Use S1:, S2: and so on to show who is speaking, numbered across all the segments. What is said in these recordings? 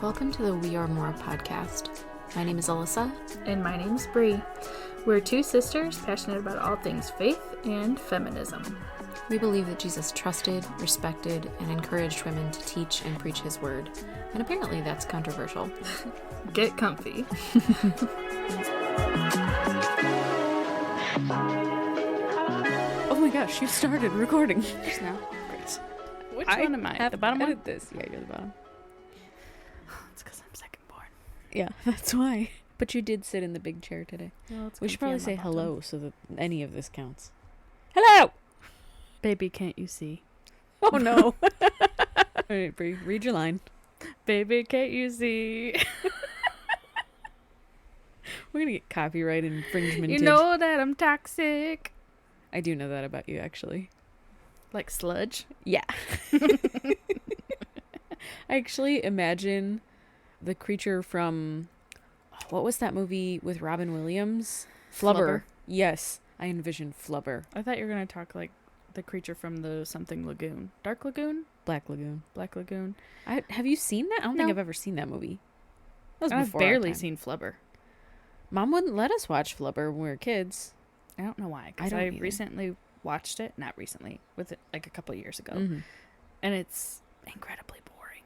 S1: Welcome to the We Are More podcast. My name is Alyssa.
S2: And my name's Bree. We're two sisters passionate about all things faith and feminism.
S1: We believe that Jesus trusted, respected, and encouraged women to teach and preach his word. And apparently that's controversial.
S2: Get comfy.
S3: Oh my gosh, you started recording just now.
S2: Great. Which one am I? The bottom one?
S3: This. Yeah, you're the bottom.
S2: It's because I'm second born.
S3: Yeah, that's why. But you did sit in the big chair today.
S2: Well,
S3: We should probably say hello so that any of this counts. Hello!
S2: Baby, can't you see?
S3: Oh no. All right, Bree, read your line.
S2: Baby, can't you see?
S3: We're gonna get copyright infringement.
S2: You know that I'm toxic.
S3: I do know that about you, actually.
S2: Like sludge?
S3: Yeah. I actually imagine the creature from, what was that movie with Robin Williams? Flubber. Yes, I envision Flubber.
S2: I thought you were going to talk like the creature from the something lagoon. Dark Lagoon?
S3: Black Lagoon.
S2: Black Lagoon.
S3: Have you seen that? I don't think
S2: No.
S3: I've ever seen that movie. That was
S2: I've
S3: before our
S2: barely
S3: time.
S2: seen Flubber.
S3: Mom wouldn't let us watch Flubber when we were kids.
S2: I don't know why.
S3: I
S2: Because
S3: don't
S2: I
S3: either.
S2: recently watched it. Not recently. With it like a couple years ago.
S3: Mhm.
S2: And it's incredibly boring.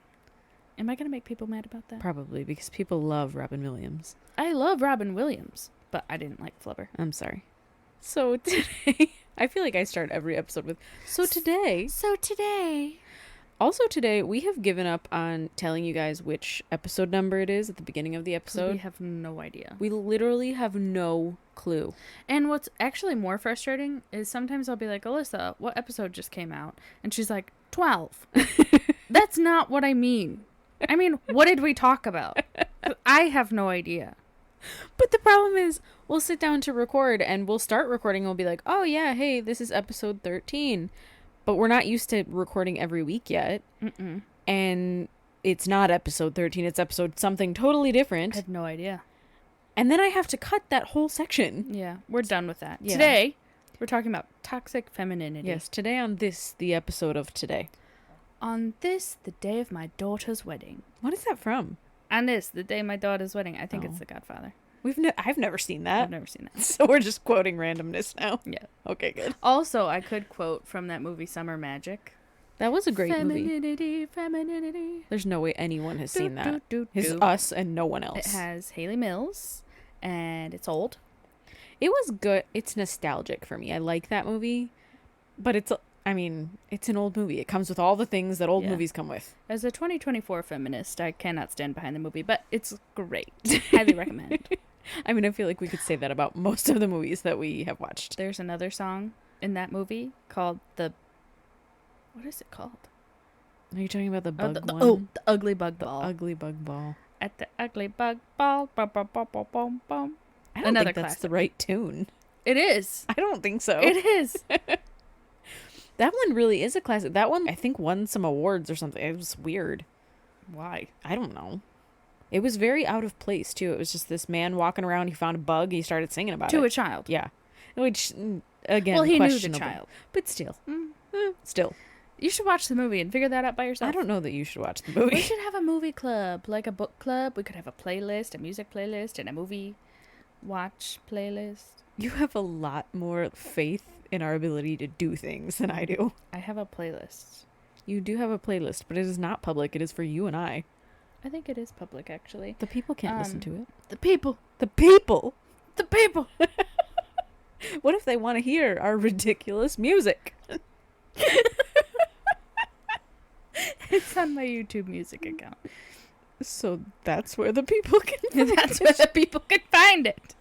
S2: Am I going to make people mad about that?
S3: Probably because people love Robin Williams.
S2: I love Robin Williams, but I didn't like Flubber.
S3: I'm sorry. So today, I feel like I start every episode with, so today. Also today, we have given up on telling you guys which episode number it is at the beginning of the episode.
S2: We have no idea.
S3: We literally have no clue.
S2: And what's actually more frustrating is sometimes I'll be like, Alyssa, what episode just came out? And she's like, 12. That's not what I mean. I mean, what did we talk about? I have no idea.
S3: But the problem is, we'll sit down to record and we'll start recording and we'll be like, oh yeah, hey, this is episode 13. But we're not used to recording every week yet.
S2: Mm-mm.
S3: And it's not episode 13, it's episode something totally
S2: I
S3: different.
S2: had no idea.
S3: And then I have to cut that whole section.
S2: Yeah, we're done with that.
S3: Yeah.
S2: Today, we're talking about toxic femininity.
S3: Yes, today on this, the episode of today.
S2: On this, the day of my daughter's wedding.
S3: What is that from?
S2: On this, the day of my daughter's wedding. I think
S3: Oh.
S2: it's The Godfather.
S3: I've never seen that.
S2: I've never seen that.
S3: So we're just quoting randomness now.
S2: Yeah.
S3: Okay, good.
S2: Also, I could quote from that movie Summer Magic.
S3: That was a great movie.
S2: Femininity, femininity.
S3: There's no way anyone has seen that.
S2: Do,
S3: It's
S2: do.
S3: us and no one else.
S2: It has Haley Mills, and it's old.
S3: It was good. It's nostalgic for me. I like that movie. But it's an old movie. It comes with all the things that old
S2: Yeah.
S3: movies come with.
S2: As a 2024 feminist, I cannot stand behind the movie, but it's great. Highly recommend.
S3: I mean, I feel like we could say that about most of the movies that we have watched.
S2: There's another song in that movie called what is it called?
S3: Are you talking about the bug one?
S2: The Ugly Bug Ball.
S3: Ugly Bug Ball.
S2: At the Ugly Bug Ball. Bum, bum, bum, bum, bum, bum.
S3: I don't
S2: Another
S3: think that's
S2: classic.
S3: the right tune.
S2: It is.
S3: I don't think so.
S2: It is.
S3: That one really is a classic. That one, I think, won some awards or something. It was weird.
S2: Why?
S3: I don't know. It was very out of place, too. It was just this man walking around. He found a bug. He started singing about it.
S2: To a child.
S3: Yeah. Which, again,
S2: Well, he knew the
S3: questionable.
S2: child.
S3: But still.
S2: Mm.
S3: Still.
S2: You should watch the movie and figure that out by yourself.
S3: I don't know that you should watch the movie.
S2: We should have a movie club, like a book club. We could have a playlist, a music playlist, and a movie watch playlist.
S3: You have a lot more faith in our ability to do things than I do.
S2: I have a playlist.
S3: You do have a playlist, but it is not public. It is for you and I.
S2: I think it is public, actually.
S3: The people can't listen to it.
S2: The people.
S3: The people?
S2: The people.
S3: What if they want to hear our ridiculous music?
S2: It's on my YouTube music account.
S3: So that's where the people can find
S2: That's
S3: it.
S2: where the people can find it.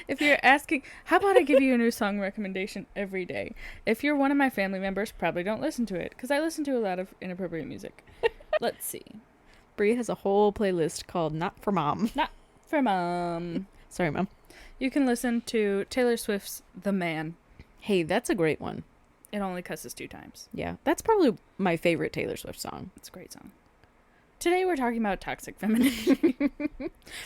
S2: If you're asking, how about I give you a new song recommendation every day? If you're one of my family members, probably don't listen to it, because I listen to a lot of inappropriate music. Let's see.
S3: Bree has a whole playlist called Not for Mom.
S2: For Mom.
S3: Sorry, Mom.
S2: You can listen to Taylor Swift's The Man.
S3: Hey, that's a great one.
S2: It only cusses 2 times.
S3: Yeah, that's probably my favorite Taylor Swift song.
S2: It's a great song. Today we're talking about toxic femininity.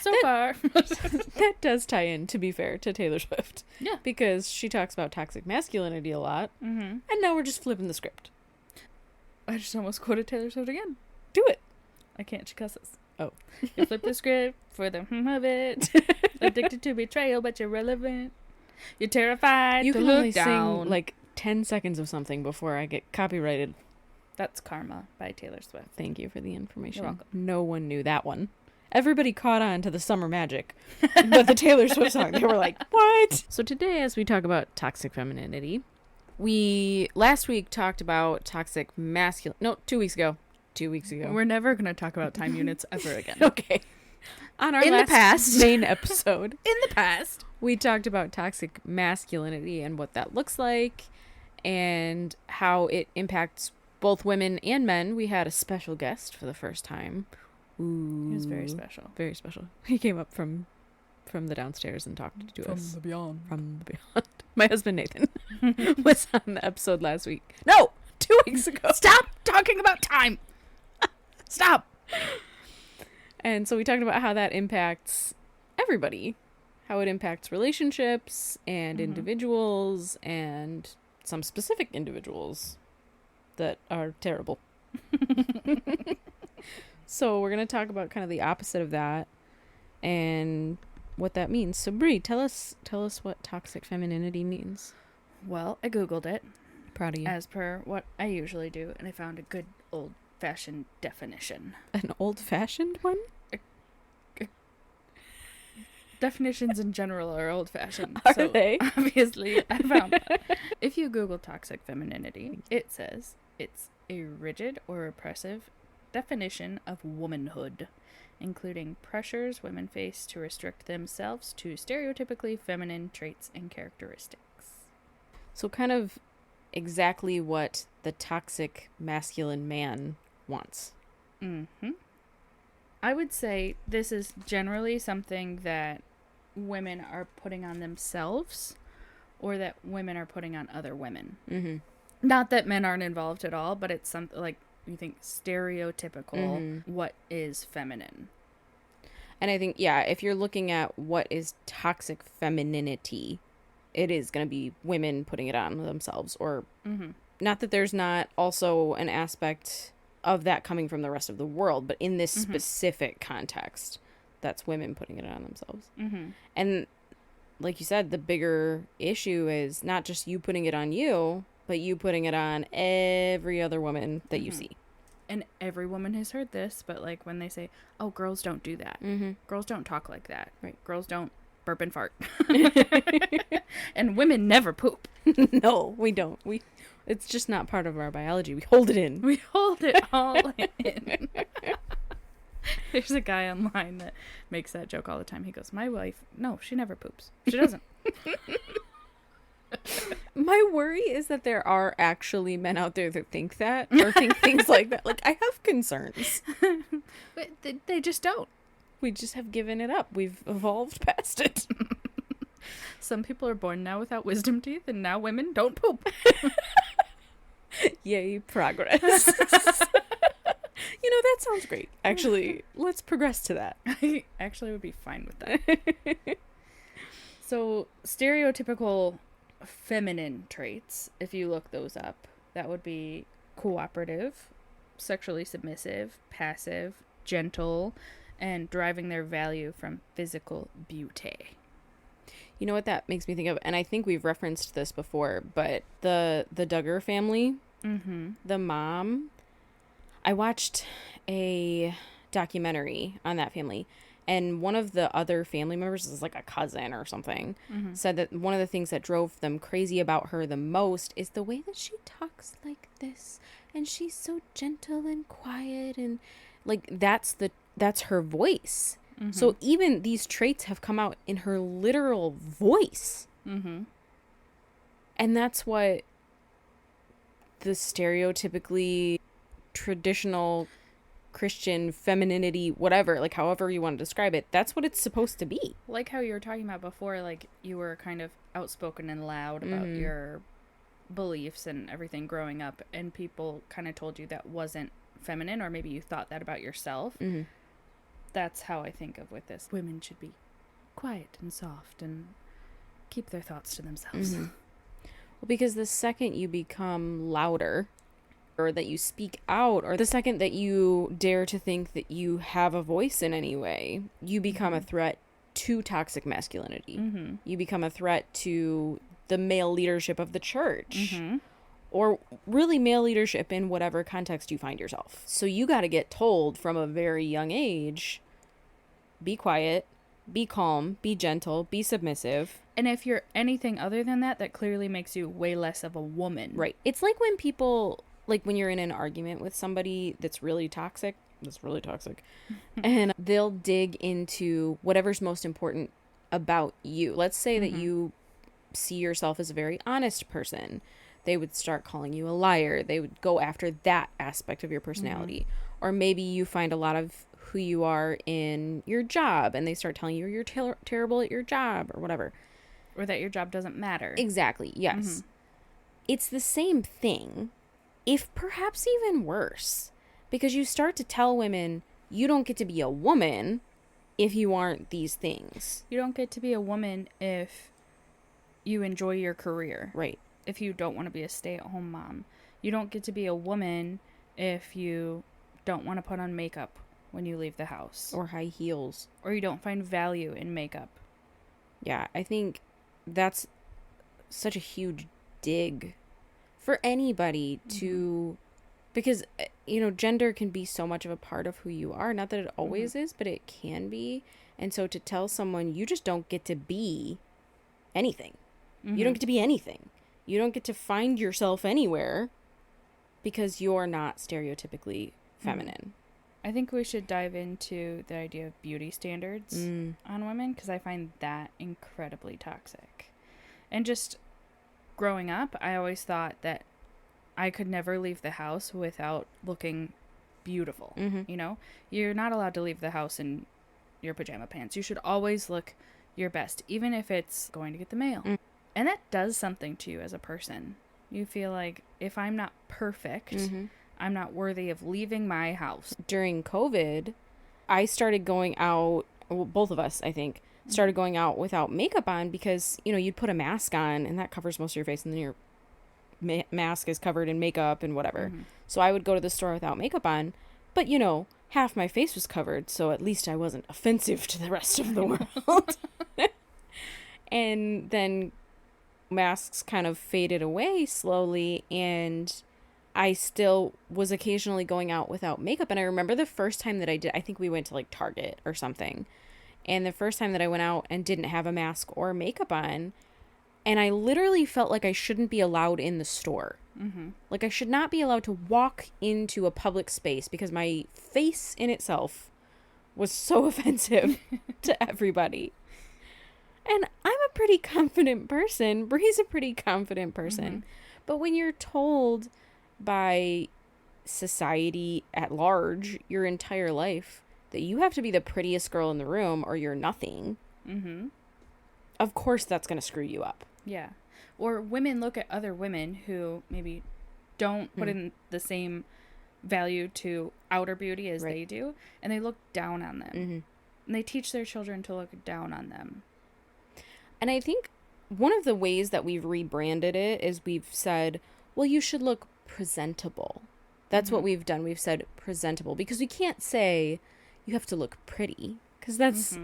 S2: So far.
S3: That does tie in, to be fair, to Taylor Swift.
S2: Yeah.
S3: Because she talks about toxic masculinity a lot.
S2: Mm-hmm.
S3: And now we're just flipping the script.
S2: I just almost quoted Taylor Swift again.
S3: Do it.
S2: I can't. She cusses.
S3: Oh.
S2: You flip the script for the of it. Addicted to betrayal, but you're relevant. You're terrified
S3: You
S2: to
S3: can
S2: look
S3: only
S2: down.
S3: sing like 10 seconds of something before I get copyrighted.
S2: That's Karma by Taylor Swift.
S3: Thank you for the information.
S2: You're welcome.
S3: No one knew that one. Everybody caught on to the Summer Magic, but the Taylor Swift song, they were like, what? So today, as we talk about toxic femininity, we last week talked about toxic masculine. No, 2 weeks ago. 2 weeks ago.
S2: We're never going to talk about time units ever again.
S3: Okay. On our
S2: In the
S3: last
S2: past.
S3: main episode,
S2: In the past.
S3: we talked about toxic masculinity and what that looks like and how it impacts both women and men. We had a special guest for the first time. Ooh,
S2: It was very special.
S3: very special. He came up from the downstairs and talked to us.
S2: beyond.
S3: From the beyond. My husband Nathan was on the episode last week. No, 2 weeks ago.
S2: Stop talking about time. Stop.
S3: And so we talked about how that impacts everybody, how it impacts relationships and individuals and some specific individuals that are terrible. So we're going to talk about kind of the opposite of that and what that means. So Brie, tell us what toxic femininity means.
S2: Well, I Googled it,
S3: Proud of you.
S2: as per what I usually do, and I found a good old-fashioned definition.
S3: An old-fashioned one?
S2: Definitions in general are old-fashioned.
S3: Are
S2: so
S3: they?
S2: Obviously, I found that. If you Google toxic femininity, it says it's a rigid or oppressive definition of womanhood, including pressures women face to restrict themselves to stereotypically feminine traits and characteristics.
S3: So kind of exactly what the toxic masculine man wants.
S2: Mm-hmm. I would say this is generally something that women are putting on themselves or that women are putting on other women.
S3: Mm-hmm.
S2: Not that men aren't involved at all, but it's something like you think stereotypical what is feminine.
S3: And I think, yeah, if you're looking at what is toxic femininity, it is going to be women putting it on themselves. Or not that there's not also an aspect of that coming from the rest of the world, but in this specific context, that's women putting it on themselves. And like you said, the bigger issue is not just you putting it on you, but you putting it on every other woman that you see.
S2: And every woman has heard this, but like when they say, oh, girls don't do that. Girls don't talk like that.
S3: Right.
S2: Girls don't burp and fart. And women never poop.
S3: No, we don't. It's just not part of our biology. We hold it in.
S2: We hold it all in. There's a guy online that makes that joke all the time. He goes, my wife, no, she never poops. She doesn't.
S3: My worry is that there are actually men out there that think that or think things like that. Like, I have concerns.
S2: But they just don't.
S3: We just have given it up. We've evolved past it.
S2: Some people are born now without wisdom teeth, and now women don't poop.
S3: Yay, progress. That sounds great. Actually, let's progress to that.
S2: I actually would be fine with that. So, stereotypical feminine traits, if you look those up, that would be cooperative, sexually submissive, passive, gentle, and deriving their value from physical beauty.
S3: You know what that makes me think of? And I think we've referenced this before, but the Duggar family, the mom, I watched a documentary on that family, and one of the other family members is like a cousin or something, said that one of the things that drove them crazy about her the most is the way that she talks like this, and she's so gentle and quiet, and like that's her voice. So even these traits have come out in her literal voice. And that's what the stereotypically traditional Christian femininity, whatever, like however you want to describe it, that's what it's supposed to be.
S2: Like how you were talking about before, like you were kind of outspoken and loud about your beliefs and everything growing up, and people kind of told you that wasn't feminine, or maybe you thought that about yourself. That's how I think of with this. Women should be quiet and soft and keep their thoughts to themselves.
S3: Well, because the second you become louder or that you speak out, or the second that you dare to think that you have a voice in any way, you become a threat to toxic masculinity. You become a threat to the male leadership of the church. Or really male leadership in whatever context you find yourself. So you got to get told from a very young age, be quiet, be calm, be gentle, be submissive.
S2: And if you're anything other than that, that clearly makes you way less of a woman.
S3: Right. It's like when people, like when you're in an argument with somebody that's really toxic, and they'll dig into whatever's most important about you. Let's say that you see yourself as a very honest person. They would start calling you a liar. They would go after that aspect of your personality. Or maybe you find a lot of who you are in your job and they start telling you you're terrible at your job or whatever.
S2: Or that your job doesn't matter.
S3: Exactly. Yes. It's the same thing, if perhaps even worse, because you start to tell women you don't get to be a woman if you aren't these things.
S2: You don't get to be a woman if you enjoy your career.
S3: Right.
S2: If you don't want to be a stay-at-home mom. You don't get to be a woman if you don't want to put on makeup when you leave the house.
S3: Or high heels.
S2: Or you don't find value in makeup.
S3: Yeah, I think that's such a huge dig for anybody to... Because, you know, gender can be so much of a part of who you are. Not that it always is, but it can be. And so to tell someone you just don't get to be anything. You don't get to be anything. You don't get to find yourself anywhere because you're not stereotypically feminine.
S2: I think we should dive into the idea of beauty standards on women, because I find that incredibly toxic. And just growing up, I always thought that I could never leave the house without looking beautiful. You know, you're not allowed to leave the house in your pajama pants. You should always look your best, even if it's going to get the mail. And that does something to you as a person. You feel like, if I'm not perfect, I'm not worthy of leaving my house.
S3: During COVID, I started going out, well, both of us, I think, started going out without makeup on because, you know, you'd put a mask on and that covers most of your face and then your mask is covered in makeup and whatever. So I would go to the store without makeup on, but, you know, half my face was covered, so at least I wasn't offensive to the rest of the world. And then masks kind of faded away slowly, and I still was occasionally going out without makeup. And I remember the first time that I did, I think we went to like Target or something, and the first time that I went out and didn't have a mask or makeup on, and I literally felt like I shouldn't be allowed in the store. Like I should not be allowed to walk into a public space because my face in itself was so offensive to everybody. And I'm a pretty confident person. Bree's a pretty confident person. But when you're told by society at large your entire life that you have to be the prettiest girl in the room or you're nothing, of course that's going to screw you up.
S2: Yeah. Or women look at other women who maybe don't put in the same value to outer beauty as they do, and they look down on them. And they teach their children to look down on them.
S3: And I think one of the ways that we've rebranded it is we've said, well, you should look presentable. That's what we've done. We've said presentable, because we can't say you have to look pretty, because that's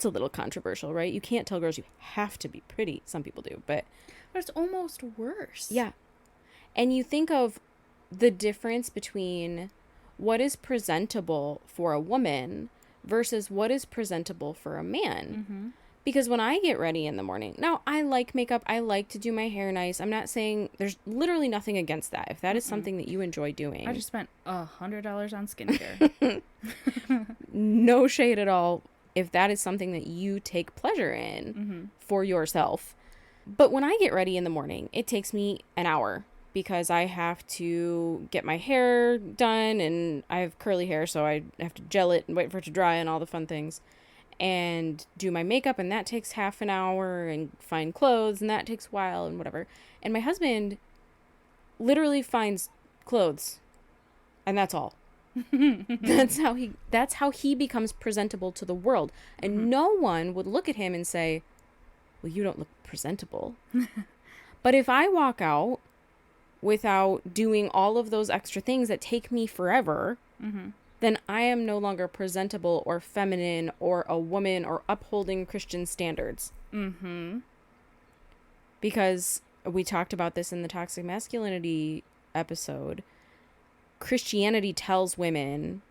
S3: a little controversial, right? You can't tell girls you have to be pretty. Some people do, but
S2: it's almost worse.
S3: Yeah. And you think of the difference between what is presentable for a woman versus what is presentable for a man. Because when I get ready in the morning, now I like makeup. I like to do my hair nice. I'm not saying, there's literally nothing against that. If that is something that you enjoy doing.
S2: I just spent $100 on skincare.
S3: No shade at all. If that is something that you take pleasure in for yourself. But when I get ready in the morning, it takes me an hour because I have to get my hair done, and I have curly hair, so I have to gel it and wait for it to dry and all the fun things. And do my makeup, and that takes half an hour, and find clothes, and that takes a while, and whatever. And my husband literally finds clothes, and that's all. That's how he becomes presentable to the world. And no one would look at him and say, well, you don't look presentable. But if I walk out without doing all of those extra things that take me forever, then I am no longer presentable or feminine or a woman or upholding Christian standards. Because we talked about this in the Toxic Masculinity episode. Christianity tells women,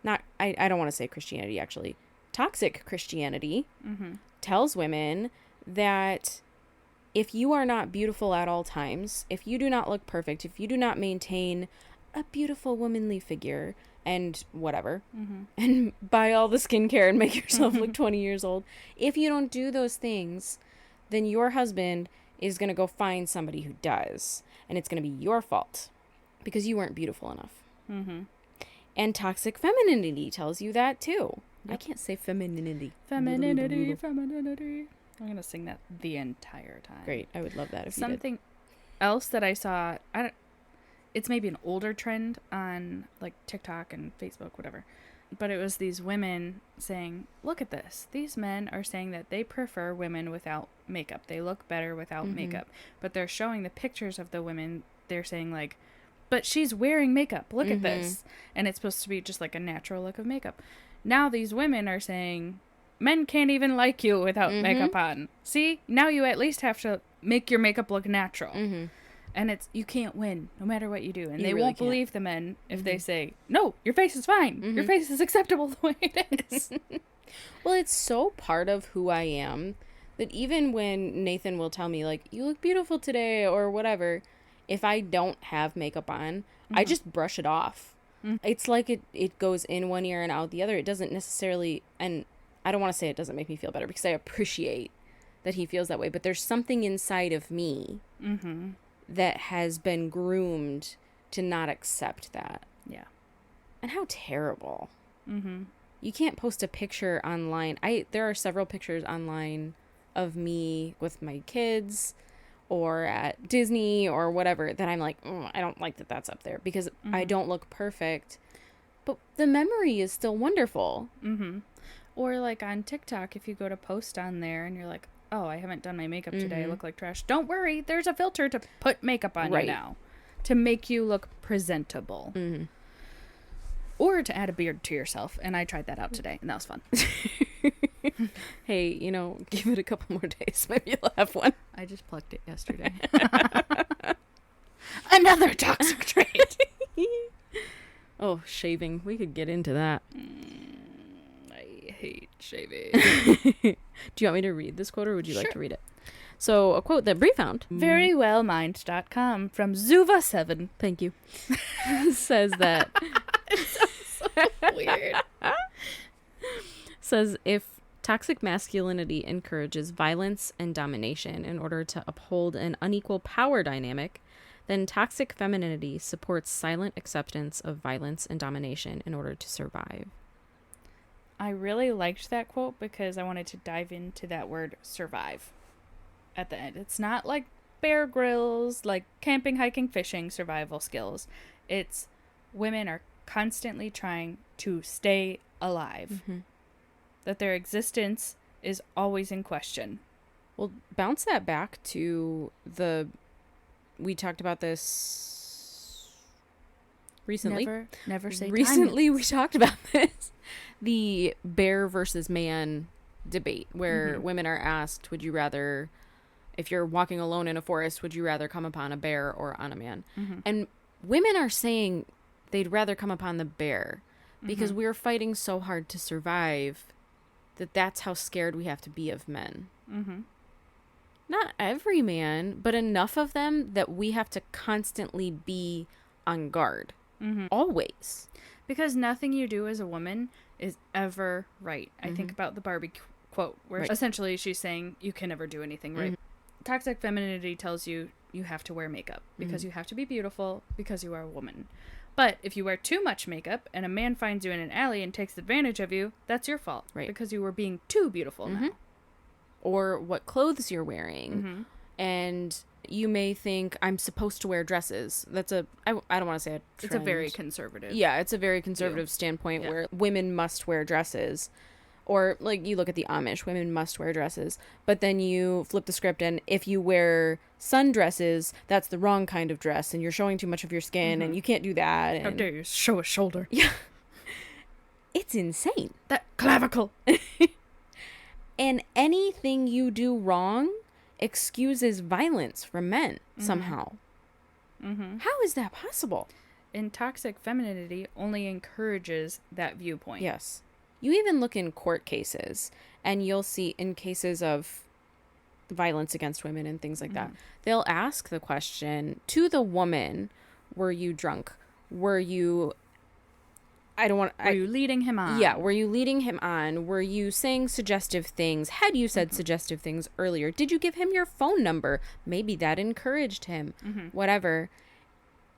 S3: I don't want to say Christianity, actually. Toxic Christianity tells women that if you are not beautiful at all times, if you do not look perfect, if you do not maintain a beautiful womanly figure and whatever, and buy all the skincare and make yourself look 20 years old, if you don't do those things, then your husband is going to go find somebody who does. And it's going to be your fault because you weren't beautiful enough. And toxic femininity tells you that too. Yep. I can't say femininity.
S2: Femininity. I'm going to sing that the entire time.
S3: Great. I would love that if
S2: Something else that I saw, it's maybe an older trend on like TikTok and Facebook, whatever. But it was these women saying, look at this. These men are saying that they prefer women without makeup. They look better without makeup. But they're showing the pictures of the women. They're saying like, but she's wearing makeup. Look at this. And it's supposed to be just like a natural look of makeup. Now these women are saying, men can't even like you without makeup on. See, now you at least have to make your makeup look natural. And you can't win no matter what you do. And they really won't believe the men if they say, no, your face is fine. Your face is acceptable the way it is.
S3: Well, it's so part of who I am that even when Nathan will tell me, like, you look beautiful today or whatever, if I don't have makeup on, I just brush it off. It's like it goes in one ear and out the other. It doesn't necessarily, and I don't want to say it doesn't make me feel better because I appreciate that he feels that way. But there's something inside of me that has been groomed to not accept that.
S2: Yeah.
S3: And how terrible. You can't post a picture online. There are several pictures online of me with my kids or at Disney or whatever that I'm like, I don't like that that's up there because I don't look perfect. But the memory is still wonderful.
S2: Or like on TikTok, if you go to post on there and you're like, oh, I haven't done my makeup today. I look like trash. Don't worry. There's a filter to put makeup on you now to make you look presentable. Or to add a beard to yourself. And I tried that out today, and that was fun.
S3: Hey, give it a couple more days. Maybe you'll have one.
S2: I just plucked it yesterday. Another toxic trait.
S3: Oh, shaving. We could get into that.
S2: I hate shaving.
S3: Do you want me to read this quote or would you like to read it? So a quote that Brie found.
S2: Verywellmind.com from Zuva7.
S3: Thank you. Says that.
S2: So weird.
S3: Says if toxic masculinity encourages violence and domination in order to uphold an unequal power dynamic, then toxic femininity supports silent acceptance of violence and domination in order to survive.
S2: I really liked that quote because I wanted to dive into that word survive at the end. It's not like Bear Grylls, like camping, hiking, fishing, survival skills. It's women are constantly trying to stay alive. That their existence is always in question.
S3: Well, bounce that back to we talked about this recently.
S2: Never say
S3: recently we talked about this. The bear versus man debate where women are asked, would you rather, if you're walking alone in a forest, would you rather come upon a bear or on a man? And women are saying they'd rather come upon the bear because we're fighting so hard to survive that's how scared we have to be of men. Not every man, but enough of them that we have to constantly be on guard. Always.
S2: Because nothing you do as a woman is ever right. I think about the Barbie quote where essentially she's saying you can never do anything right. Toxic femininity tells you you have to wear makeup because you have to be beautiful because you are a woman. But if you wear too much makeup and a man finds you in an alley and takes advantage of you, that's your fault.
S3: Right.
S2: Because you were being too beautiful now.
S3: Or what clothes you're wearing. And you may think, I'm supposed to wear dresses. That's I don't want to say a trend.
S2: It's a very conservative.
S3: Yeah, it's a very conservative standpoint where women must wear dresses. Or, like, you look at the Amish, women must wear dresses. But then you flip the script, and if you wear sundresses, that's the wrong kind of dress, and you're showing too much of your skin, and you can't do that. And
S2: How dare you show a shoulder?
S3: Yeah. It's insane.
S2: That clavicle.
S3: And anything you do wrong excuses violence from men somehow. How is that possible?
S2: And toxic femininity only encourages that viewpoint.
S3: Yes. You even look in court cases, and you'll see in cases of violence against women and things like that, they'll ask the question to the woman, were you drunk? Were you... Were
S2: you leading him on?
S3: Yeah, were you leading him on? Were you saying suggestive things? Had you said suggestive things earlier? Did you give him your phone number? Maybe that encouraged him. Whatever.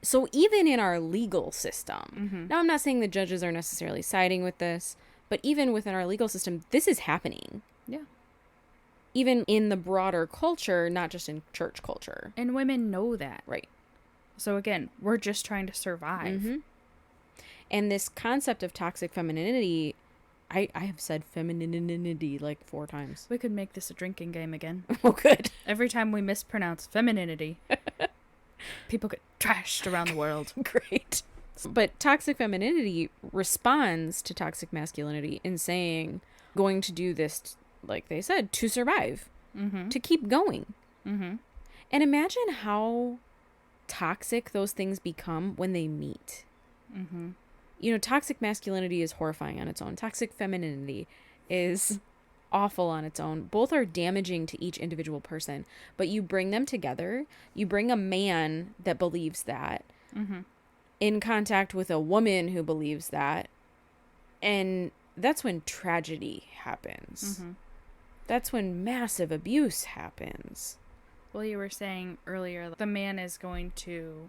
S3: So even in our legal system, now I'm not saying the judges are necessarily siding with this, but even within our legal system, this is happening.
S2: Yeah.
S3: Even in the broader culture, not just in church culture.
S2: And women know that.
S3: Right.
S2: So again, we're just trying to survive.
S3: And this concept of toxic femininity, I have said femininity like 4 times.
S2: We could make this a drinking game again.
S3: Oh, good.
S2: Every time we mispronounce femininity, people get trashed around the world.
S3: Great. But toxic femininity responds to toxic masculinity in saying, going to do this, like they said, to survive, to keep going. And imagine how toxic those things become when they meet. You know, toxic masculinity is horrifying on its own. Toxic femininity is awful on its own. Both are damaging to each individual person. But you bring them together. You bring a man that believes that in contact with a woman who believes that. And that's when tragedy happens. That's when massive abuse happens.
S2: Well, you were saying earlier, the man is going to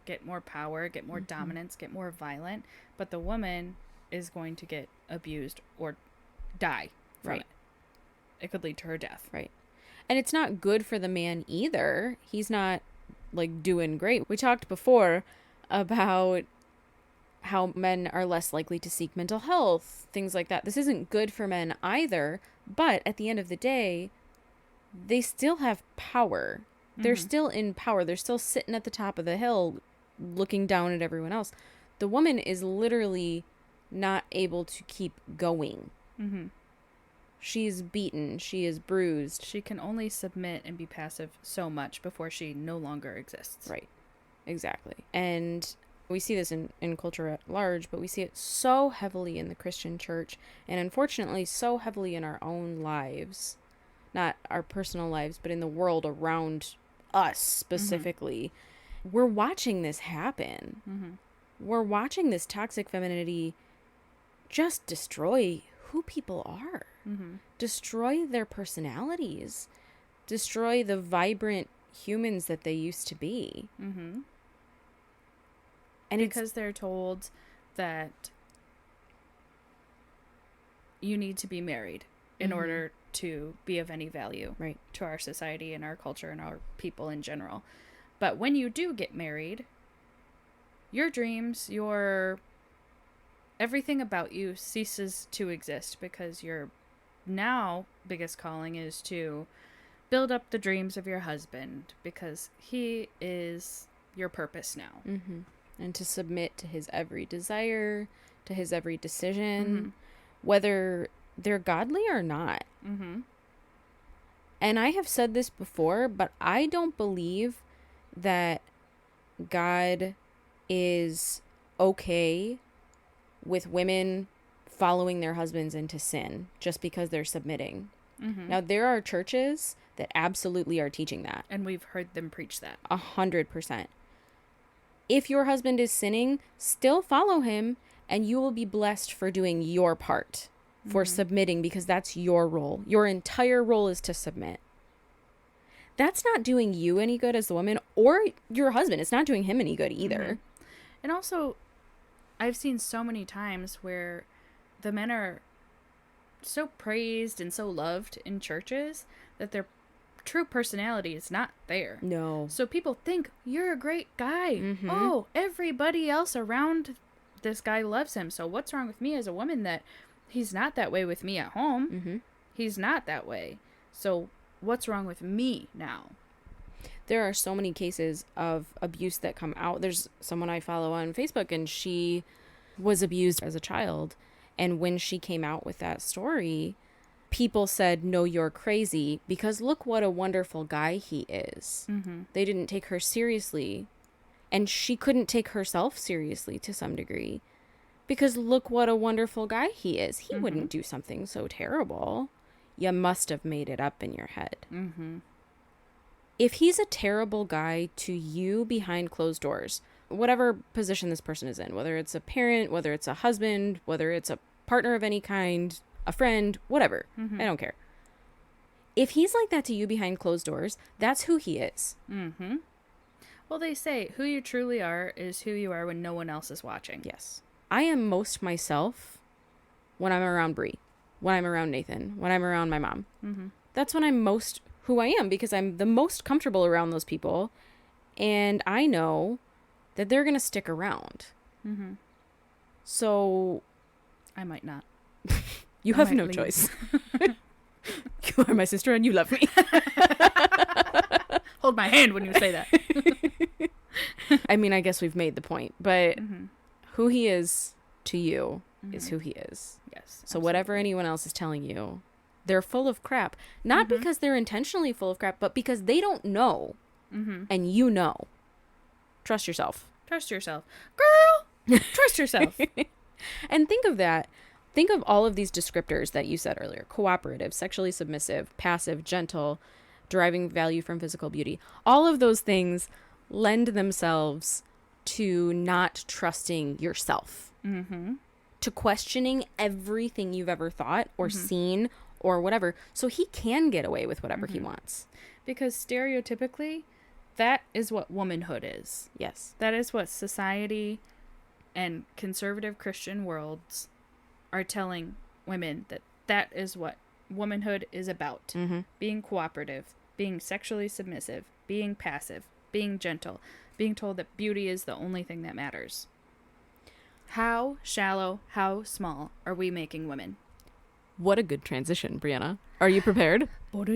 S2: get more power, get more dominance, get more violent, but the woman is going to get abused or die from it. It could lead to her death.
S3: Right. And it's not good for the man either. He's not, like, doing great. We talked before about how men are less likely to seek mental health, things like that. This isn't good for men either, but at the end of the day, they still have power. They're still in power. They're still sitting at the top of the hill looking down at everyone else. The woman is literally not able to keep going. She's beaten. She is bruised.
S2: She can only submit and be passive so much before she no longer exists.
S3: Right. Exactly. And we see this in culture at large, but we see it so heavily in the Christian church, and unfortunately so heavily in our own lives. Not our personal lives, but in the world around us specifically. We're watching this happen. We're watching this toxic femininity just destroy who people are. Destroy their personalities. Destroy the vibrant humans that they used to be. And
S2: because they're told that you need to be married in order to be of any value to our society and our culture and our people in general. But when you do get married, your dreams, everything about you ceases to exist, because your now biggest calling is to build up the dreams of your husband, because he is your purpose now.
S3: And to submit to his every desire, to his every decision, whether they're godly or not. And I have said this before, but I don't believe that God is okay with women following their husbands into sin just because they're submitting. Now, there are churches that absolutely are teaching that.
S2: And we've heard them preach that.
S3: 100%. If your husband is sinning, still follow him, and you will be blessed for doing your part, for submitting, because that's your role. Your entire role is to submit. That's not doing you any good as the woman, or your husband. It's not doing him any good either.
S2: And also, I've seen so many times where the men are so praised and so loved in churches that their true personality is not there.
S3: No.
S2: So people think, you're a great guy. Oh, everybody else around this guy loves him. So what's wrong with me as a woman that He's not that way with me at home.
S3: Mm-hmm.
S2: He's not that way. So what's wrong with me now?
S3: There are so many cases of abuse that come out. There's someone I follow on Facebook, and she was abused as a child. And when she came out with that story, people said, no, you're crazy, because look what a wonderful guy he is.
S2: Mm-hmm.
S3: They didn't take her seriously. And she couldn't take herself seriously to some degree, because look what a wonderful guy he is. He wouldn't do something so terrible. You must have made it up in your head.
S2: Mm-hmm.
S3: If he's a terrible guy to you behind closed doors, whatever position this person is in, whether it's a parent, whether it's a husband, whether it's a partner of any kind, a friend, whatever, I don't care. If he's like that to you behind closed doors, that's who he is.
S2: Mm-hmm. Well, they say who you truly are is who you are when no one else is watching.
S3: Yes. I am most myself when I'm around Bree, when I'm around Nathan, when I'm around my mom.
S2: Mm-hmm.
S3: That's when I'm most who I am, because I'm the most comfortable around those people. And I know that they're going to stick around.
S2: Mm-hmm.
S3: So
S2: I might not.
S3: you
S2: I
S3: have
S2: might
S3: no
S2: leave.
S3: choice. You are my sister and you love me.
S2: Hold my hand when you say that.
S3: I mean, I guess we've made the point, but
S2: Mm-hmm.
S3: who he is to you is who he is.
S2: Yes.
S3: So whatever anyone else is telling you, they're full of crap. Not because they're intentionally full of crap, but because they don't know.
S2: Mm-hmm.
S3: And you know. Trust yourself.
S2: Trust yourself. Girl! Trust yourself.
S3: And think of that. Think of all of these descriptors that you said earlier. Cooperative, sexually submissive, passive, gentle, deriving value from physical beauty. All of those things lend themselves to not trusting yourself.
S2: Mm-hmm.
S3: To questioning everything you've ever thought or seen or whatever. So he can get away with whatever he wants.
S2: Because stereotypically, that is what womanhood is.
S3: Yes.
S2: That is what society and conservative Christian worlds are telling women, that that is what womanhood is about.
S3: Mm-hmm.
S2: Being cooperative, being sexually submissive, being passive, being gentle, being told that beauty is the only thing that matters. How shallow, how small are we making women?
S3: What a good transition, Brianna. Are you prepared? No one's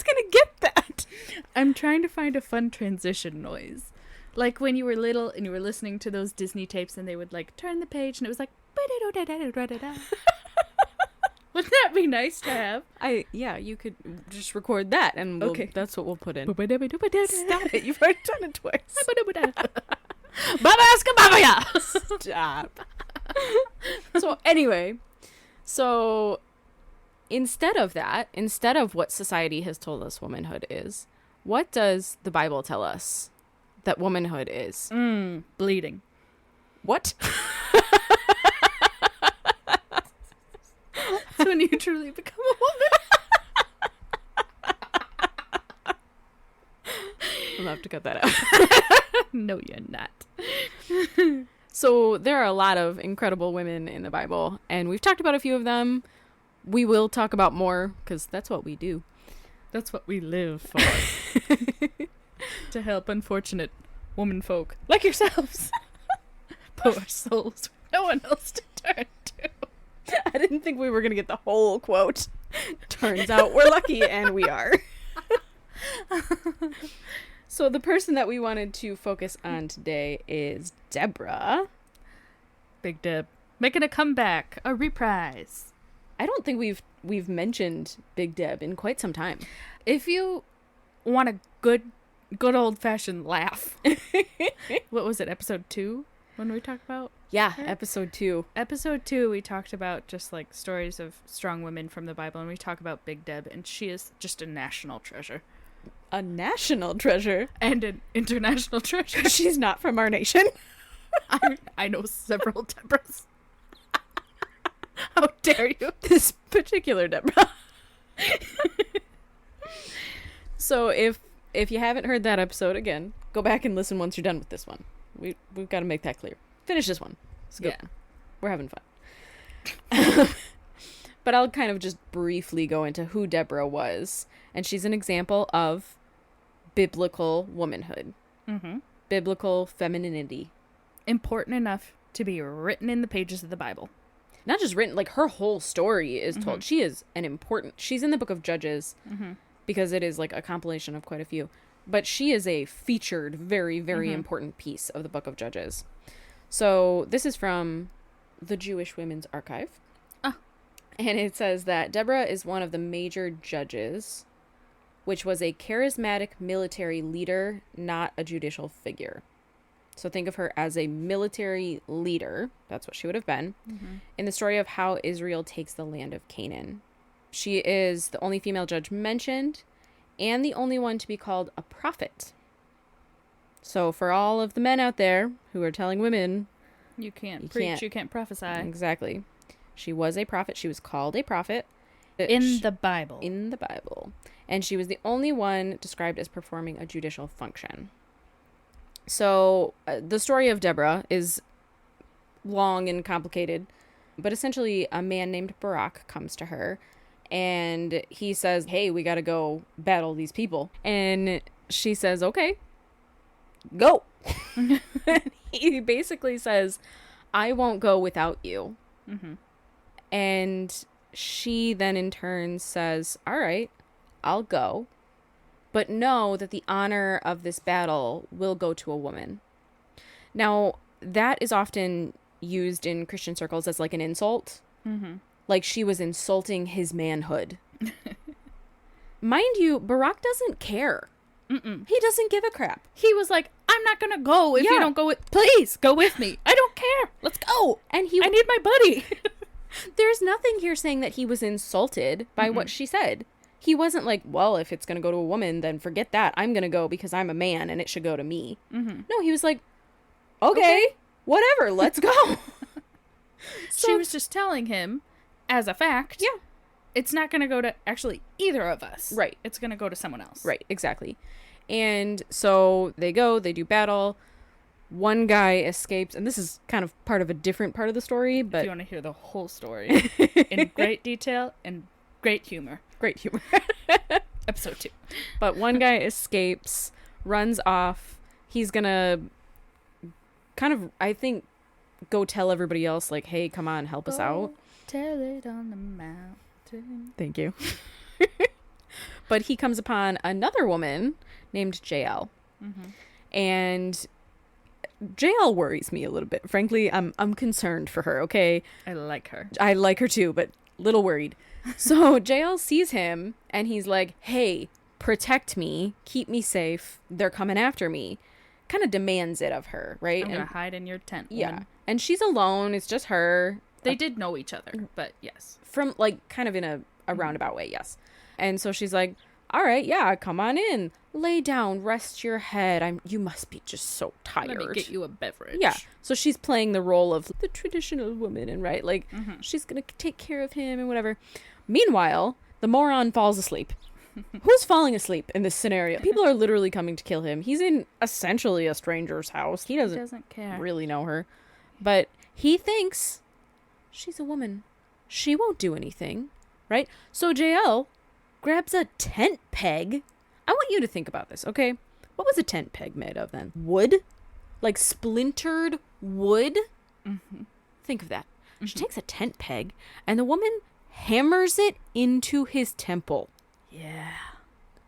S3: gonna get that.
S2: I'm trying to find a fun transition noise. Like when you were little and you were listening to those Disney tapes and they would like turn the page and it was like wouldn't that be nice to have?
S3: Yeah, you could just record that and
S2: Okay.
S3: that's what we'll put in.
S2: Stop
S3: Stop it. You've already done it twice. Stop. So anyway, instead of what society has told us womanhood is, what does the Bible tell us that womanhood is?
S2: Bleeding.
S3: What?
S2: That's when you truly become a woman.
S3: I'll have to cut that out.
S2: No, you're not.
S3: So there are a lot of incredible women in the Bible, and we've talked about a few of them. We will talk about more, because that's what we do.
S2: That's what we live for. To help unfortunate woman folk like yourselves. Poor souls with no one else to turn to.
S3: I didn't think we were going to get the whole quote. Turns out we're lucky, and we are. So the person that we wanted to focus on today is Deborah.
S2: Big Deb. Making a comeback. A reprise.
S3: I don't think we've mentioned Big Deb in quite some time.
S2: If you want a good old-fashioned laugh. What was it, episode 2 when we talked about?
S3: Yeah, episode 2.
S2: Episode 2, we talked about just like stories of strong women from the Bible, and we talk about Big Deb, and she is just a national treasure.
S3: A national treasure.
S2: And an international treasure.
S3: She's not from our nation.
S2: I know several Deborahs. How dare you?
S3: This particular Deborah. So if you haven't heard that episode, again, go back and listen once you're done with this one. We've got to make that clear. Finish this one. It's good.
S2: Yeah.
S3: We're having fun. But I'll kind of just briefly go into who Deborah was. And she's an example of biblical womanhood.
S2: Mm-hmm.
S3: Biblical femininity.
S2: Important enough to be written in the pages of the Bible.
S3: Not just written, like her whole story is told. She is she's in the book of Judges because it is like a compilation of quite a few. But she is a featured, very, very important piece of the book of Judges. So this is from the Jewish Women's Archive. And it says that Deborah is one of the major judges, which was a charismatic military leader, not a judicial figure. So think of her as a military leader. That's what she would have been. In the story of how Israel takes the land of Canaan. She is the only female judge mentioned and the only one to be called a prophet. So for all of the men out there who are telling women,
S2: you can't preach, you can't prophesy.
S3: Exactly. She was a prophet. She was called a prophet.
S2: In the Bible.
S3: In the Bible. And she was the only one described as performing a judicial function. So the story of Deborah is long and complicated, but essentially a man named Barak comes to her and he says, hey, we got to go battle these people. And she says, okay, go. He basically says, I won't go without you. And she then in turn says, all right, I'll go, but know that the honor of this battle will go to a woman. Now, that is often used in Christian circles as like an insult. Like she was insulting his manhood. Mind you, Barak doesn't care. He doesn't give a crap.
S2: He was like, I'm not going to go if you don't go with... Please, go with me. I don't care. Let's go.
S3: And
S2: I need my buddy.
S3: There's nothing here saying that he was insulted by what she said. He wasn't like, well, if it's going to go to a woman, then forget that. I'm going to go because I'm a man and it should go to me. No, he was like, okay. Whatever, let's go.
S2: She was just telling him, as a fact,
S3: yeah,
S2: it's not going to go to actually either of us.
S3: Right.
S2: It's going to go to someone else.
S3: Right, exactly. And so they go, they do battle. One guy escapes, and this is kind of part of a different part of the story, but...
S2: If you want to hear the whole story in great detail and great humor.
S3: Great humor.
S2: Episode 2.
S3: But one guy escapes, runs off. He's gonna kind of, I think, go tell everybody else, like, hey, come on, help us out.
S2: Tell it on the mountain.
S3: Thank you. But he comes upon another woman named JL. And JL worries me a little bit. Frankly, I'm concerned for her, okay?
S2: I like her.
S3: I like her too, but little worried. So JL sees him and he's like, hey, protect me, keep me safe. They're coming after me. Kind of demands it of her, right?
S2: I'm going to hide in your tent.
S3: Yeah.
S2: Woman.
S3: And she's alone. It's just her.
S2: They did know each other, but yes.
S3: From like kind of in a roundabout way, yes. And so she's like, all right, yeah, come on in. Lay down, rest your head. You must be just so tired.
S2: Let me get you a beverage.
S3: Yeah. So she's playing the role of the traditional woman and right, like she's going to take care of him and whatever. Meanwhile, the moron falls asleep. Who's falling asleep in this scenario? People are literally coming to kill him. He's in essentially a stranger's house. He doesn't
S2: care.
S3: Really know her. But he thinks she's a woman. She won't do anything, right? So JL grabs a tent peg. I want you to think about this, okay? What was a tent peg made of then? Wood? Like splintered wood? Think of that. She takes a tent peg and the woman hammers it into his temple.
S2: Yeah.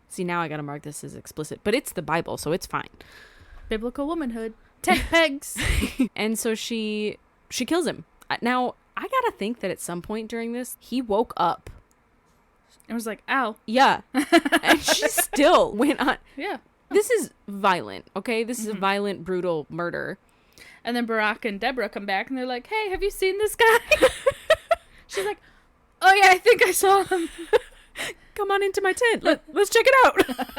S3: See, now I gotta mark this as explicit, but it's the Bible, so it's fine.
S2: Biblical womanhood. Tent pegs.
S3: And so she kills him. Now, I gotta think that at some point during this, he woke up.
S2: And was like, ow.
S3: Yeah. And she still went on.
S2: Yeah.
S3: This is violent, okay? This is a violent, brutal murder.
S2: And then Barak and Deborah come back and they're like, hey, have you seen this guy? She's like, oh yeah, I think I saw him.
S3: Come on into my tent. Let's check it out.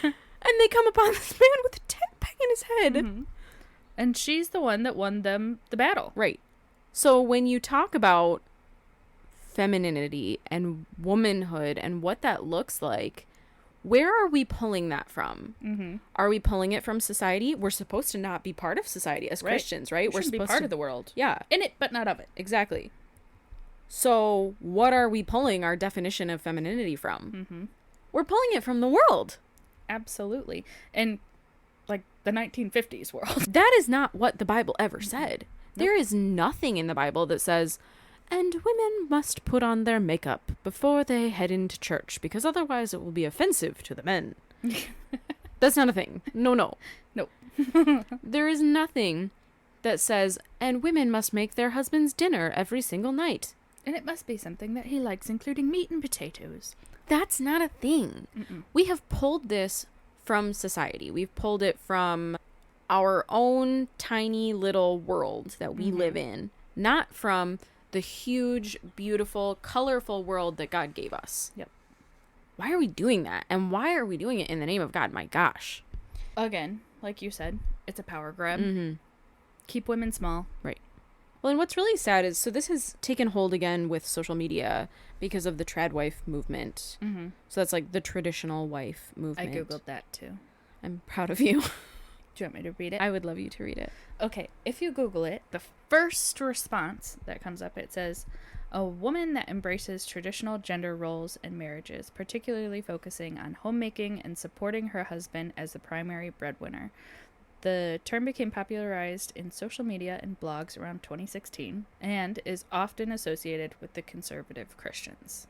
S3: And they come upon this man with a tent peg in his head.
S2: And she's the one that won them the battle.
S3: Right. So when you talk about femininity and womanhood and what that looks like, where are we pulling that from? Are we pulling it from society? We're supposed to not be part of society as Christians, right?
S2: We're supposed to be part
S3: of
S2: the world.
S3: Yeah.
S2: In it, but not of it.
S3: Exactly. So what are we pulling our definition of femininity from? We're pulling it from the world.
S2: Absolutely. And like the 1950s world.
S3: That is not what the Bible ever said. There is nothing in the Bible that says, and women must put on their makeup before they head into church, because otherwise it will be offensive to the men. That's not a thing. No. There is nothing that says, and women must make their husbands dinner every single night.
S2: And it must be something that he likes, including meat and potatoes.
S3: That's not a thing.
S2: Mm-mm.
S3: We have pulled this from society. We've pulled it from our own tiny little world that we live in, not from the huge, beautiful, colorful world that God gave us.
S2: Yep.
S3: Why are we doing that? And why are we doing it in the name of God? My gosh.
S2: Again, like you said, it's a power grab.
S3: Mm-hmm.
S2: Keep women small.
S3: Right. Well, and what's really sad is, so this has taken hold again with social media because of the trad wife movement.
S2: Mm-hmm.
S3: So that's like the traditional wife movement.
S2: I Googled that too.
S3: I'm proud of you.
S2: Do you want me to read it?
S3: I would love you to read it.
S2: Okay, if you Google it, the first response that comes up, it says, a woman that embraces traditional gender roles in marriages, particularly focusing on homemaking and supporting her husband as the primary breadwinner. The term became popularized in social media and blogs around 2016 and is often associated with the conservative Christians.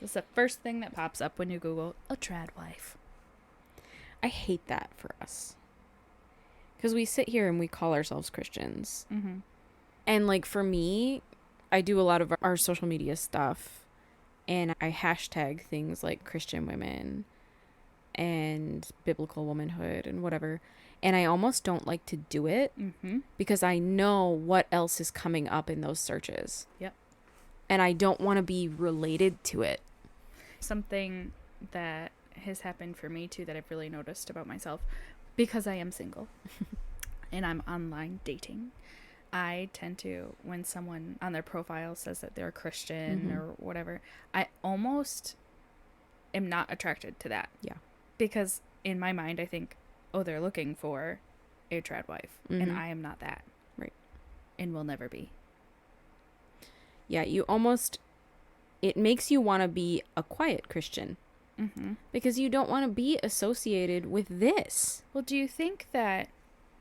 S2: That's the first thing that pops up when you Google a trad wife.
S3: I hate that for us. Because we sit here and we call ourselves Christians.
S2: Mm-hmm.
S3: And like for me, I do a lot of our social media stuff. And I hashtag things like Christian women and biblical womanhood and whatever. And I almost don't like to do it because I know what else is coming up in those searches.
S2: Yep.
S3: And I don't want to be related to it.
S2: Something that has happened for me too that I've really noticed about myself, because I am single and I'm online dating, I tend to, when someone on their profile says that they're a Christian or whatever, I almost am not attracted to that.
S3: Yeah.
S2: Because in my mind, I think, oh, they're looking for a trad wife, and I am not that.
S3: Right.
S2: And will never be.
S3: Yeah, you almost, it makes you want to be a quiet Christian. Because you don't want to be associated with this.
S2: Well, do you think that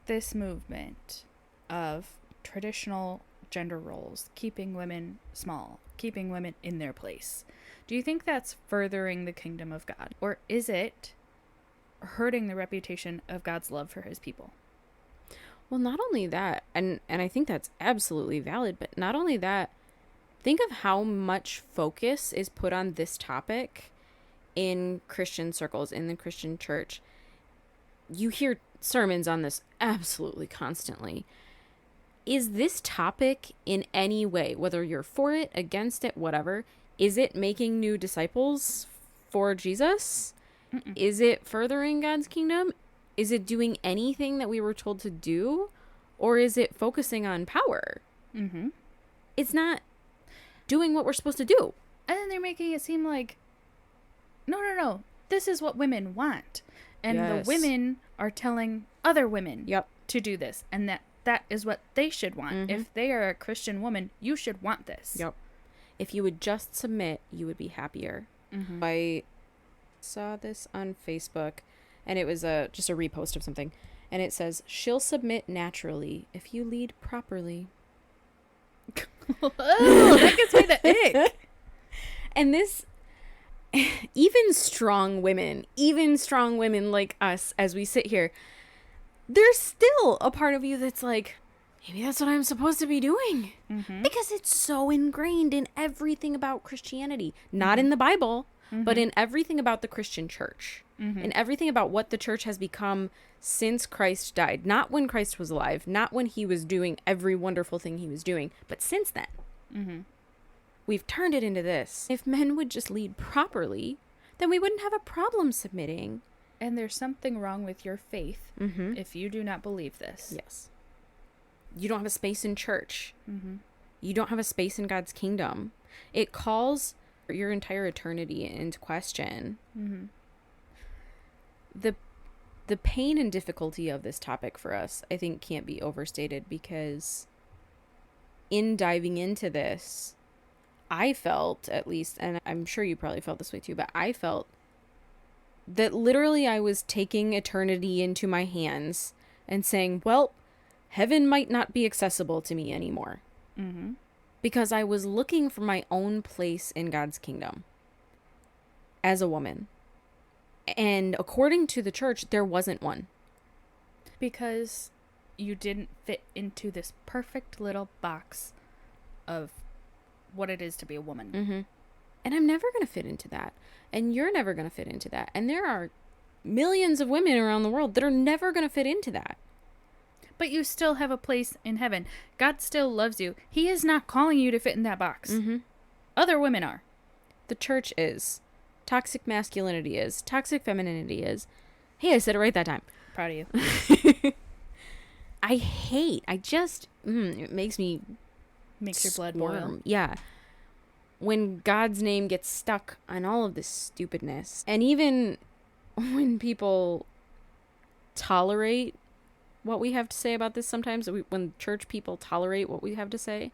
S2: this movement of traditional gender roles, keeping women small, keeping women in their place, do you think that's furthering the kingdom of God? Or is it hurting the reputation of God's love for his people?
S3: Well, not only that, and I think that's absolutely valid, but not only that, think of how much focus is put on this topic in Christian circles, in the Christian church. You hear sermons on this absolutely constantly. Is this topic in any way, whether you're for it, against it, whatever, is it making new disciples for Jesus? Mm-mm. Is it furthering God's kingdom? Is it doing anything that we were told to do? Or is it focusing on power? It's not doing what we're supposed to do.
S2: And then they're making it seem like, no, this is what women want. And the women are telling other women to do this. And that is what they should want. If they are a Christian woman, you should want this.
S3: Yep. If you would just submit, you would be happier. I saw this on Facebook, and it was just a repost of something. And it says, she'll submit naturally if you lead properly.
S2: Oh, that gives me the ick.
S3: And this, even strong women like us, as we sit here, there's still a part of you that's like, maybe that's what I'm supposed to be doing. Because it's so ingrained in everything about Christianity. Not in the Bible, but in everything about the Christian church. In everything about what the church has become since Christ died. Not when Christ was alive. Not when he was doing every wonderful thing he was doing. But since then. We've turned it into this. If men would just lead properly, then we wouldn't have a problem submitting.
S2: And there's something wrong with your faith if you do not believe this.
S3: Yes. You don't have a space in church. You don't have a space in God's kingdom. It calls your entire eternity into question. The pain and difficulty of this topic for us, I think, can't be overstated, because in diving into this, I felt, at least, and I'm sure you probably felt this way too, but I felt that literally I was taking eternity into my hands and saying, well, heaven might not be accessible to me anymore.
S2: Mm-hmm.
S3: Because I was looking for my own place in God's kingdom as a woman. And according to the church, there wasn't one.
S2: Because you didn't fit into this perfect little box of what it is to be a woman.
S3: Mm-hmm. And I'm never going to fit into that. And you're never going to fit into that. And there are millions of women around the world that are never going to fit into that.
S2: But you still have a place in heaven. God still loves you. He is not calling you to fit in that box.
S3: Mm-hmm.
S2: Other women are.
S3: The church is. Toxic masculinity is. Toxic femininity is. Hey, I said it right that time.
S2: Proud of you.
S3: It makes me
S2: Makes your blood
S3: squirm.
S2: boil.
S3: Yeah. When God's name gets stuck on all of this stupidness. And even when people tolerate what we have to say about this sometimes, when church people tolerate what we have to say,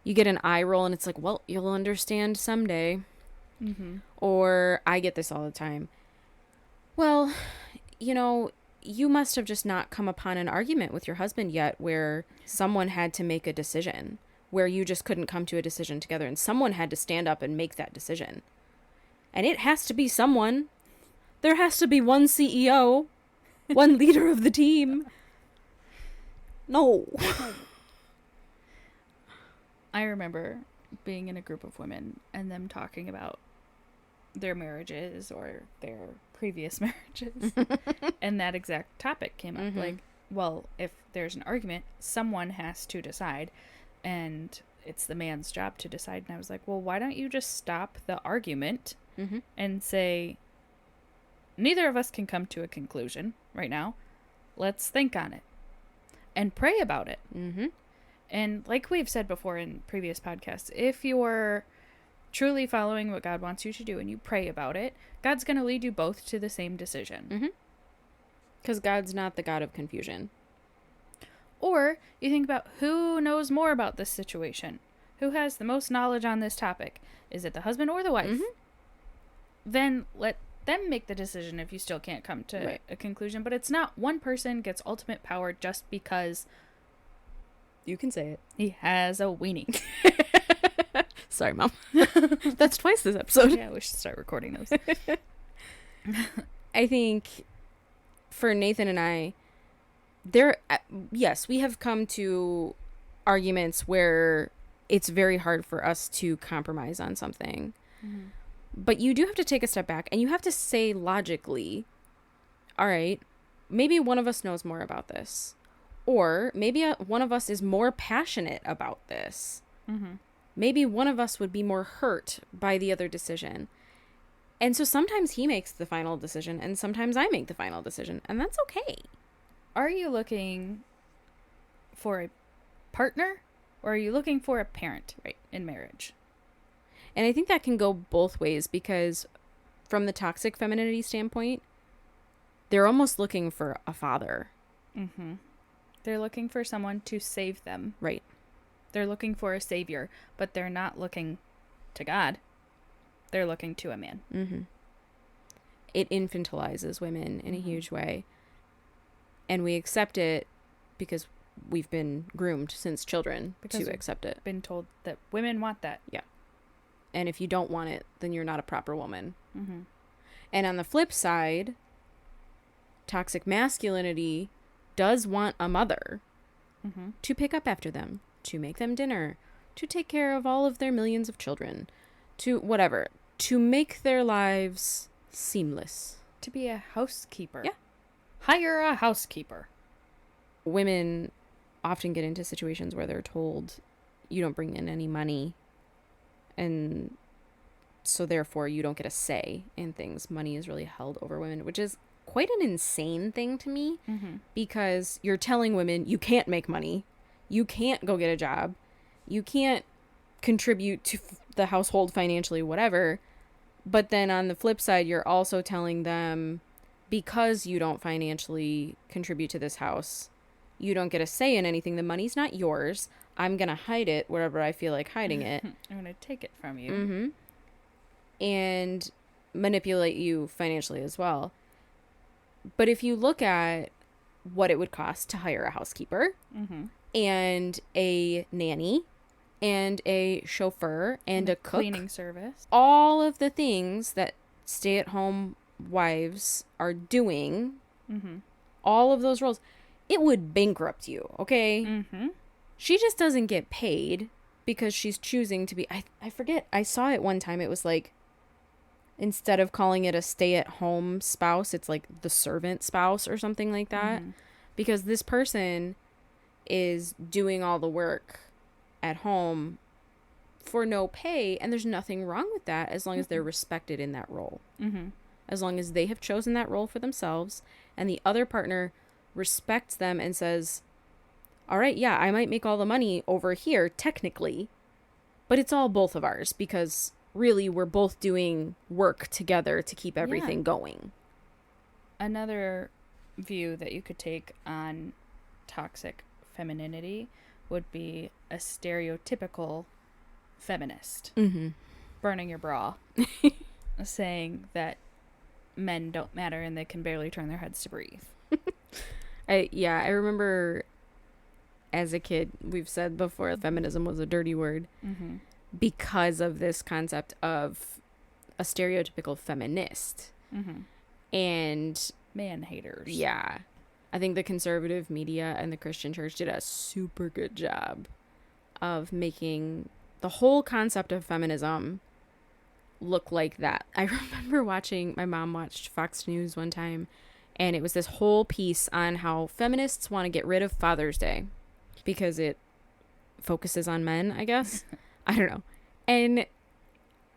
S3: you get an eye roll and it's like, well, you'll understand someday.
S2: Mm-hmm.
S3: Or I get this all the time. Well, you must have just not come upon an argument with your husband yet where someone had to make a decision, where you just couldn't come to a decision together and someone had to stand up and make that decision. And it has to be someone. There has to be one CEO, one leader of the team. No.
S2: I remember being in a group of women and them talking about their marriages or their previous marriages. And that exact topic came up.
S3: Mm-hmm.
S2: Like, well, if there's an argument, someone has to decide. And it's the man's job to decide. And I was like, well, why don't you just stop the argument
S3: Mm-hmm.
S2: and say, neither of us can come to a conclusion right now. Let's think on it and pray about it.
S3: Mm-hmm.
S2: And like we've said before in previous podcasts, if you're truly following what God wants you to do and you pray about it, God's going to lead you both to the same decision.
S3: Mm-hmm. Because God's not the God of confusion.
S2: Or you think about who knows more about this situation. Who has the most knowledge on this topic? Is it the husband or the wife?
S3: Mm-hmm.
S2: Then let them make the decision if you still can't come to a conclusion. But it's not one person gets ultimate power just because
S3: You can say it.
S2: he has a weenie.
S3: Sorry, Mom. That's twice this episode.
S2: Yeah, we should start recording those.
S3: I think for Nathan and I, yes, we have come to arguments where it's very hard for us to compromise on something.
S2: Mm-hmm.
S3: But you do have to take a step back and you have to say logically, all right, maybe one of us knows more about this. Or maybe one of us is more passionate about this.
S2: Mm-hmm.
S3: Maybe one of us would be more hurt by the other decision. And so sometimes he makes the final decision and sometimes I make the final decision. And that's okay.
S2: Are you looking for a partner or are you looking for a parent in marriage?
S3: And I think that can go both ways because from the toxic femininity standpoint, they're almost looking for a father.
S2: Mm-hmm. They're looking for someone to save them.
S3: Right.
S2: They're looking for a savior, but they're not looking to God. They're looking to a man.
S3: Mm-hmm. It infantilizes women in a huge way. And we accept it because we've been groomed since children to accept it.
S2: Been told that women want that.
S3: Yeah. And if you don't want it, then you're not a proper woman.
S2: Mm-hmm.
S3: And on the flip side, toxic masculinity does want a mother to pick up after them, to make them dinner, to take care of all of their millions of children, to whatever, to make their lives seamless.
S2: To be a housekeeper.
S3: Yeah.
S2: Hire a housekeeper.
S3: Women often get into situations where they're told, you don't bring in any money, and so therefore you don't get a say in things. Money is really held over women, which is quite an insane thing to me, because you're telling women you can't make money, you can't go get a job, you can't contribute to the household financially, whatever. But then on the flip side, you're also telling them, because you don't financially contribute to this house, you don't get a say in anything. The money's not yours. I'm going to hide it wherever I feel like hiding it.
S2: I'm going to take it from you.
S3: Mm-hmm. And manipulate you financially as well. But if you look at what it would cost to hire a housekeeper and a nanny and a chauffeur and a cook,
S2: cleaning service,
S3: all of the things that stay-at-home wives are doing, all of those roles, it would bankrupt you, okay? She just doesn't get paid because she's choosing to be, I forget, I saw it one time, it was like, instead of calling it a stay-at-home spouse, it's like the servant spouse or something like that. Because this person is doing all the work at home for no pay, and there's nothing wrong with that as long as they're respected in that role. As long as they have chosen that role for themselves, and the other partner respects them and says, all right, yeah, I might make all the money over here, technically, but it's all both of ours because really we're both doing work together to keep everything going.
S2: Another view that you could take on toxic femininity would be a stereotypical feminist. Burning your bra. Saying that men don't matter and they can barely turn their heads to breathe.
S3: I remember as a kid, we've said before, feminism was a dirty word because of this concept of a stereotypical feminist and
S2: man haters.
S3: Yeah. I think the conservative media and the Christian church did a super good job of making the whole concept of feminism look like that. I remember my mom watched Fox News one time, and it was this whole piece on how feminists want to get rid of Father's Day because it focuses on men, I guess. I don't know. And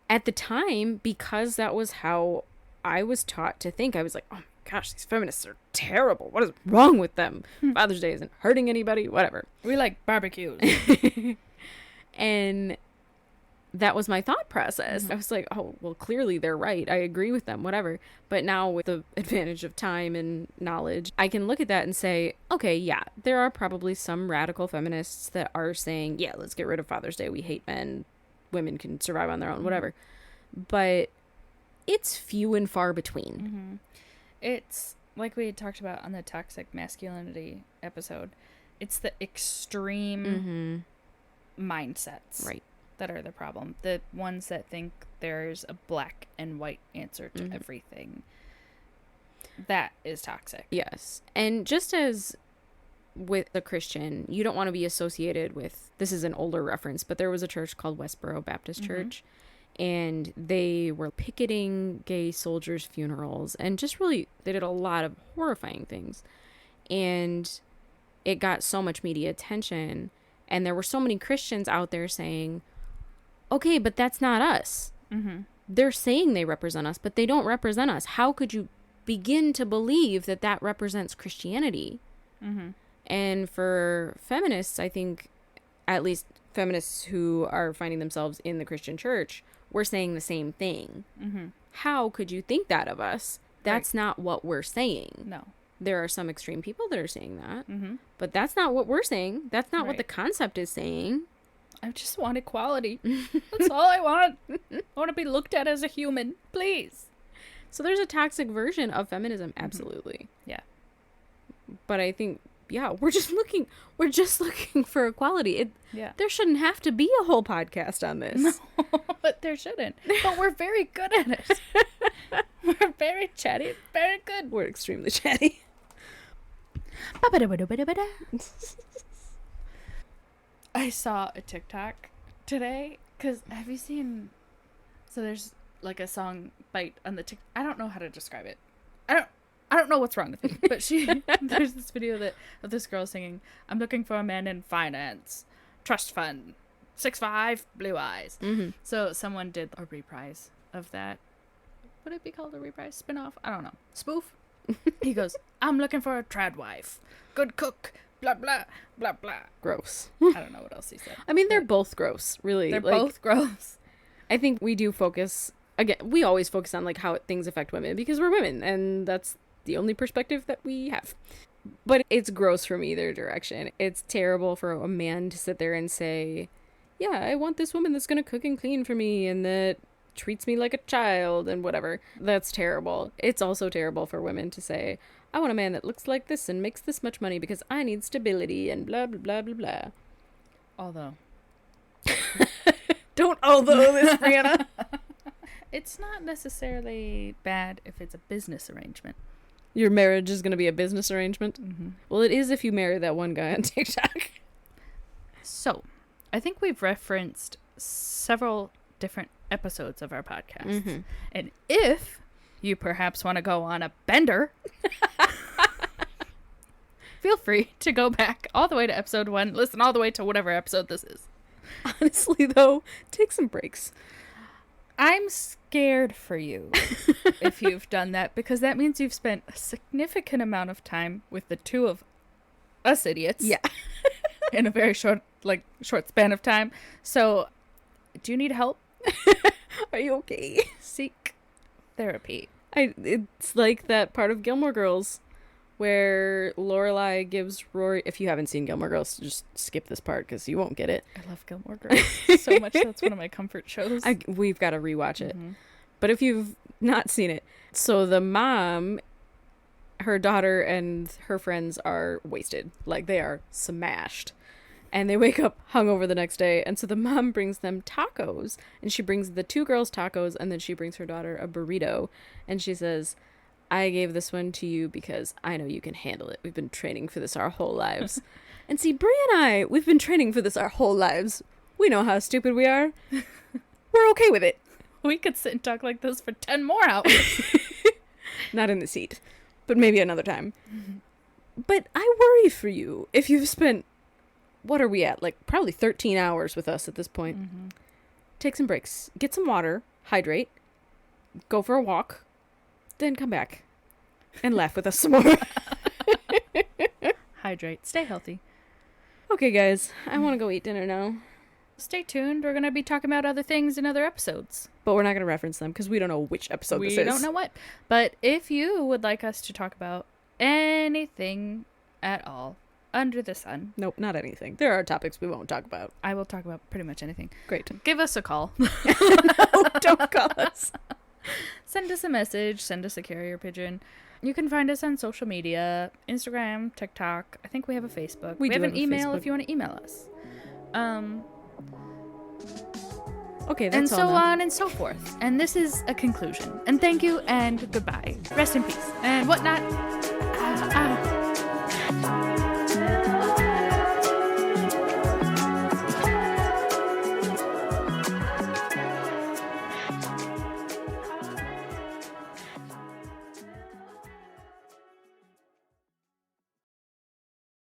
S3: at the time, because that was how I was taught to think, I was like, oh my gosh, these feminists are terrible. What is wrong with them? Father's Day isn't hurting anybody, whatever.
S2: We like barbecues.
S3: And that was my thought process. I was like, oh, well, clearly they're right. I agree with them, whatever. But now with the advantage of time and knowledge, I can look at that and say, okay, yeah, there are probably some radical feminists that are saying, yeah, let's get rid of Father's Day. We hate men. Women can survive on their own, whatever. But it's few and far between.
S2: It's like we had talked about on the Toxic Masculinity episode. It's the extreme mindsets.
S3: Right.
S2: That are the problem. The ones that think there's a black and white answer to everything. That is toxic.
S3: Yes. And just as with the Christian, you don't want to be associated with, this is an older reference, but there was a church called Westboro Baptist Church, and they were picketing gay soldiers' funerals, and just really, they did a lot of horrifying things. And it got so much media attention, and there were so many Christians out there saying, okay, but that's not us. They're saying they represent us, but they don't represent us. How could you begin to believe that that represents Christianity? And for feminists, I think, at least feminists who are finding themselves in the Christian church, we're saying the same thing. How could you think that of us? That's not what we're saying.
S2: No.
S3: There are some extreme people that are saying that, but that's not what we're saying. That's not what the concept is saying.
S2: I just want equality. That's all I want. I want to be looked at as a human, please.
S3: So there's a toxic version of feminism, absolutely.
S2: Yeah.
S3: But I think, yeah, we're just looking for equality. There shouldn't have to be a whole podcast on this.
S2: No, but there shouldn't. But we're very good at it. We're very chatty, very good.
S3: We're extremely chatty.
S2: I saw a TikTok today, because have you seen, so there's like a song bite on the TikTok, I don't know how to describe it. I don't know what's wrong with me, but there's this video of this girl singing, I'm looking for a man in finance, trust fund, 6'5", blue eyes. So someone did a reprise of that. Would it be called a reprise? Spin-off? I don't know. Spoof? He goes, I'm looking for a trad wife, good cook, blah, blah, blah, blah.
S3: Gross.
S2: I don't know what else he said.
S3: I mean, they're both gross, really.
S2: They're both gross.
S3: I think we do focus, again, we always focus on like how things affect women because we're women, and that's the only perspective that we have. But it's gross from either direction. It's terrible for a man to sit there and say, yeah, I want this woman that's going to cook and clean for me and that treats me like a child and whatever. That's terrible. It's also terrible for women to say, I want a man that looks like this and makes this much money because I need stability and blah, blah, blah, blah, blah.
S2: Although.
S3: Don't although this, Brianna.
S2: It's not necessarily bad if it's a business arrangement.
S3: Your marriage is going to be a business arrangement?
S2: Mm-hmm.
S3: Well, it is if you marry that one guy on TikTok.
S2: So, I think we've referenced several different episodes of our podcast.
S3: Mm-hmm.
S2: And if you perhaps want to go on a bender, feel free to go back all the way to episode 1. Listen all the way to whatever episode this is.
S3: Honestly, though, take some breaks.
S2: I'm scared for you if you've done that, because that means you've spent a significant amount of time with the two of us idiots.
S3: Yeah.
S2: In a very short span of time. So, do you need help?
S3: Are you okay?
S2: Seek therapy.
S3: It's like that part of Gilmore Girls where Lorelai gives Rory... If you haven't seen Gilmore Girls, just skip this part because you won't get it.
S2: I love Gilmore Girls so much. That's one of my comfort shows.
S3: We've got to rewatch it.
S2: Mm-hmm.
S3: But if you've not seen it... So the mom, her daughter, and her friends are wasted. Like, they are smashed. And they wake up hungover the next day. And so the mom brings them tacos. And she brings the two girls tacos. And then she brings her daughter a burrito. And she says... I gave this one to you because I know you can handle it. We've been training for this our whole lives. And see, Brie and we've been training for this our whole lives. We know how stupid we are. We're okay with it.
S2: We could sit and talk like this for 10 more hours.
S3: Not in the seat, but maybe another time. But I worry for you if you've spent, what are we at? Like probably 13 hours with us at this point.
S2: Mm-hmm.
S3: Take some breaks. Get some water. Hydrate. Go for a walk. Then come back and laugh with us some more.
S2: Hydrate. Stay healthy.
S3: Okay, guys. I want to go eat dinner now.
S2: Stay tuned. We're going to be talking about other things in other episodes.
S3: But we're not going to reference them because we don't know which episode this is.
S2: We don't know what. But if you would like us to talk about anything at all under the sun.
S3: Nope, not anything. There are topics we won't talk about.
S2: I will talk about pretty much anything.
S3: Great.
S2: Give us a call.
S3: No, don't call us.
S2: Send us a message. Send us a carrier pigeon. You can find us on social media. Instagram, TikTok. I think we have a Facebook. We have an email if you want to email us.
S3: Okay, that's
S2: and so
S3: all now.
S2: on and so forth. And this is a conclusion. And thank you and goodbye. Rest in peace. And whatnot.